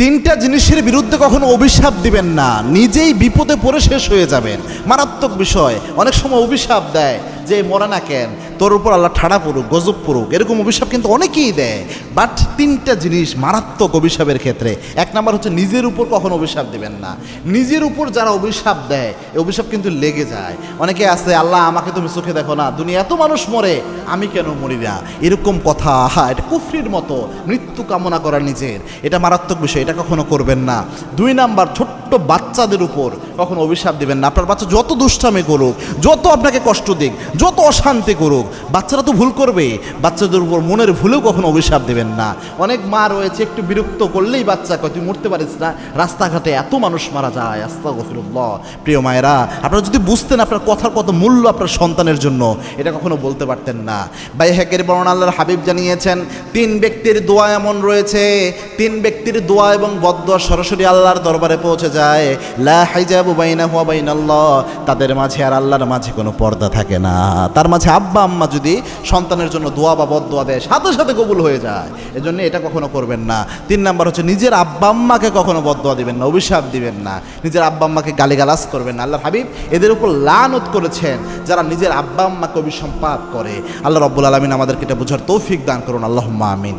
তিনটা জিনিসের বিরুদ্ধে কখনো অভিশাপ দিবেন না, নিজেই বিপদে পড়ে শেষ হয়ে যাবেন। মারাত্মক বিষয়। অনেক সময় অভিশাপ দেয় যে মরে না কেন, তোর উপর আল্লাহ ঠাড়া পড়ুক, গজব পড়ুক, এরকম অভিশাপ কিন্তু অনেকেই দেয়। বাট তিনটা জিনিস মারাত্মক অভিশাপের ক্ষেত্রে। এক নাম্বার হচ্ছে নিজের উপর কখনো অভিশাপ দিবেন না। নিজের উপর যারা অভিশাপ দেয়, এই অভিশাপ কিন্তু লেগে যায়। অনেকে আছে, আল্লাহ আমাকে তুমি চোখে দেখো না, দুনিয়া এত মানুষ মরে, আমি কেন মরি না, এরকম কথা। এটা কুফরির মতো, মৃত্যু কামনা করা নিজের, এটা মারাত্মক বিষয়, এটা কখনো করবেন না। দুই নাম্বার, ছোট্ট বাচ্চাদের উপর কখনো অভিশাপ দিবেন না। আপনার বাচ্চা যত দুষ্টামি করুক, যত আপনাকে কষ্ট দিক, যত অশান্তি করুক, বাচ্চারা তো ভুল করবে, বাচ্চাদের উপর মনের ভুলেও কখনো অভিশাপ দেবেন না। অনেক মা রয়েছে, একটু বিরক্ত করলেই বাচ্চা কয় তুই মরতে পারিস না, রাস্তাঘাটে এত মানুষ মারা যায়, আস্তাগফিরুল্লাহ। প্রিয় মায়েরা, আপনারা যদি বুঝতেন আপনার কথার কত মূল্য আপনার সন্তানের জন্য, এটা কখনো বলতে পারতেন না। বাইহাকের বর্ণনা আল্লাহর হাবিব জানিয়েছেন, তিন ব্যক্তির দোয়া এমন রয়েছে, তিন ব্যক্তির দোয়া এবং বদদোয়া সরাসরি আল্লাহর দরবারে পৌঁছে যায়। লা হিজাবু বাইনাহু ওয়া বাইনাল্লাহ, তাদের মাঝে আর আল্লাহর মাঝে কোনো পর্দা থাকে না। তার মাঝে আব্বা আম্মা যদি সন্তানের জন্য দোয়া বা বদদোয়া দেয়, সাথে সাথে কবুল হয়ে যায়। এজন্য এটা কখনো করবেন না। তিন নাম্বার হচ্ছে নিজের আব্বা আম্মাকে কখনো বদদোয়া দিবেন না, অভিশাপ দিবেন না, নিজের আব্বা আম্মাকে গালিগালাজ করবেন না। আল্লাহর হাবিব এদের উপর লানত করেছেন যারা নিজের আব্বা আম্মাকে অভিসম্পাত করে। আল্লাহ রাব্বুল আলামিন আমাদেরকে এটা বোঝার তৌফিক দান করুন, আল্লাহুম্মা আমিন।